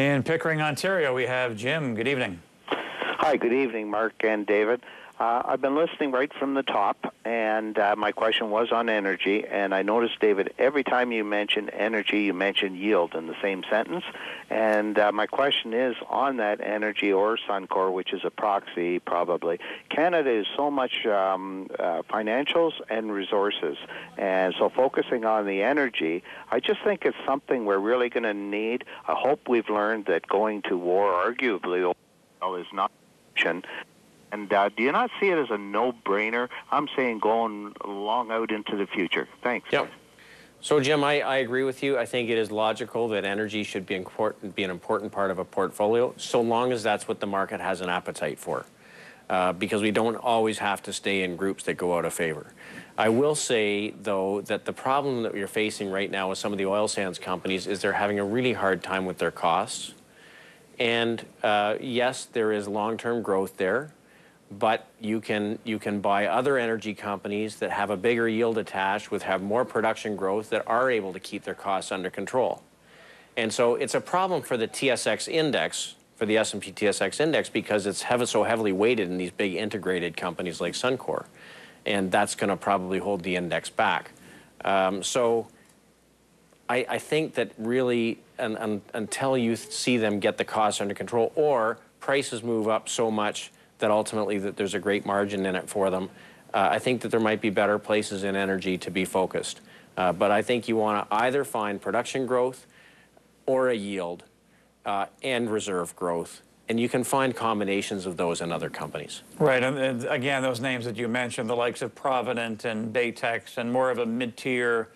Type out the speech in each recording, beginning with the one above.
In Pickering, Ontario, we have Jim. Good evening. Hi, good evening, Mark and David. I've been listening right from the top, and my question was on energy. And I noticed, David, every time you mention energy, you mention yield in the same sentence. And my question is on that energy or Suncor, which is a proxy probably. Canada is so much financials and resources. And so focusing on the energy, I just think it's something we're really going to need. I hope we've learned that going to war, arguably, is not an option. And do you not see it as a no-brainer? I'm saying going long out into the future. Thanks. Yep. So, Jim, I agree with you. I think it is logical that energy should be an important part of a portfolio, so long as that's what the market has an appetite for, because we don't always have to stay in groups that go out of favor. I will say, though, that the problem that you're facing right now with some of the oil sands companies is they're having a really hard time with their costs. And yes, there is long-term growth there. But you can buy other energy companies that have a bigger yield attached, have more production growth, that are able to keep their costs under control. And so it's a problem for the TSX index, for the S&P TSX index, because it's so heavily weighted in these big integrated companies like Suncor. And that's going to probably hold the index back. So I think that really, until you see them get the costs under control, or prices move up so much that ultimately that there's a great margin in it for them, I think that there might be better places in energy to be focused. But I think you want to either find production growth or a yield and reserve growth. And you can find combinations of those in other companies. Right, and again, those names that you mentioned, the likes of Provident and Baytex, and more of a mid-tier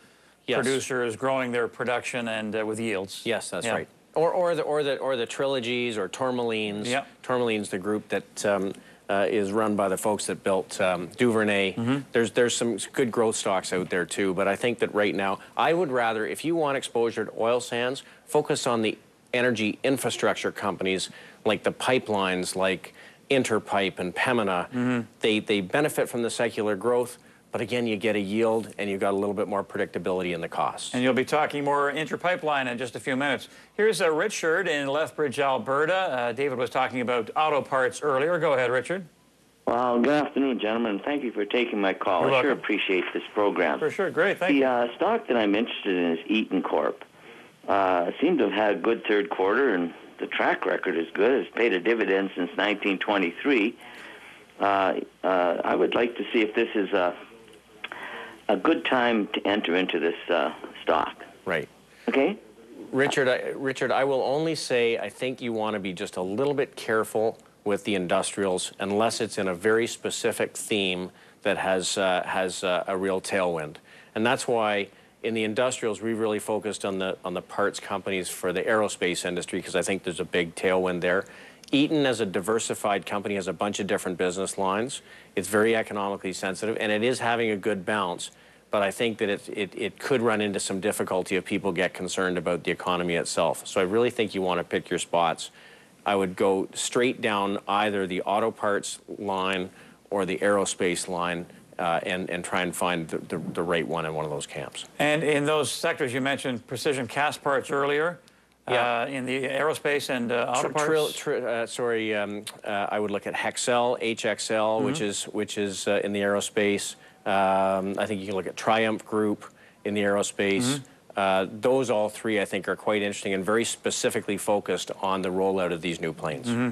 producers growing their production and with yields. Yes, that's right. Or the trilogies or Tourmalines. Yep. Tourmalines, the group that is run by the folks that built Duvernay. Mm-hmm. There's some good growth stocks out there too, but I think that right now, I would rather, if you want exposure to oil sands, focus on the energy infrastructure companies like the pipelines, like Interpipe and Pembina. Mm-hmm. They benefit from the secular growth. But again, you get a yield and you've got a little bit more predictability in the costs. And you'll be talking more Interpipeline in just a few minutes. Here's Richard in Lethbridge, Alberta. David was talking about auto parts earlier. Go ahead, Richard. Well, good afternoon, gentlemen. Thank you for taking my call. You're welcome. Sure appreciate this program. For sure. Great. Thank you. The stock that I'm interested in is Eaton Corp. Seemed to have had a good third quarter, and the track record is good. It's paid a dividend since 1923. I would like to see if this is a good time to enter into this stock. Right. Okay? Richard, I will only say I think you want to be just a little bit careful with the industrials unless it's in a very specific theme that has a real tailwind. And that's why in the industrials we really focused on the parts companies for the aerospace industry, because I think there's a big tailwind there. Eaton, as a diversified company, has a bunch of different business lines. It's very economically sensitive, and it is having a good bounce. But I think that it could run into some difficulty if people get concerned about the economy itself. So I really think you want to pick your spots. I would go straight down either the auto parts line or the aerospace line and try and find the right one in one of those camps. And in those sectors, you mentioned precision cast parts earlier. In the aerospace and auto parts? I would look at Hexcel, HXL, mm-hmm. which is in the aerospace. I think you can look at Triumph Group in the aerospace. Mm-hmm. Those all three, I think, are quite interesting and very specifically focused on the rollout of these new planes. Mm-hmm.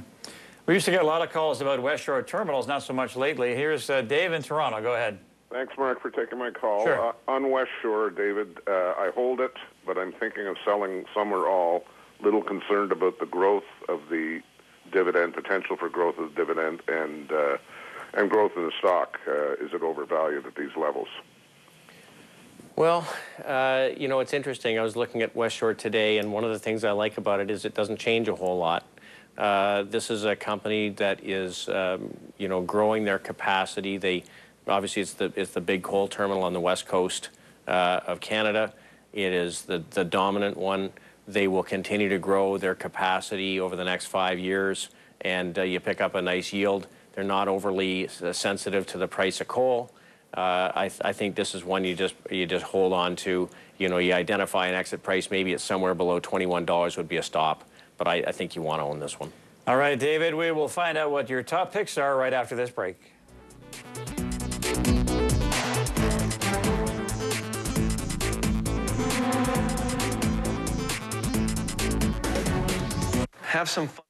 We used to get a lot of calls about West Shore terminals, not so much lately. Here's Dave in Toronto. Go ahead. Thanks, Mark, for taking my call. Sure. On West Shore, David, I hold it, but I'm thinking of selling some or all. Little concerned about the growth of the dividend, potential for growth of the dividend, and growth in the stock. Is it overvalued at these levels? Well, you know, it's interesting. I was looking at West Shore today, and one of the things I like about it is it doesn't change a whole lot. This is a company that is, you know, growing their capacity. Obviously, it's the big coal terminal on the west coast of Canada. It is the dominant one. They will continue to grow their capacity over the next 5 years, and you pick up a nice yield. They're not overly sensitive to the price of coal. I think this is one you just hold on to. You know, you identify an exit price. Maybe it's somewhere below $21 would be a stop. but I think you want to own this one. All right, David, we will find out what your top picks are right after this break. Have some fun.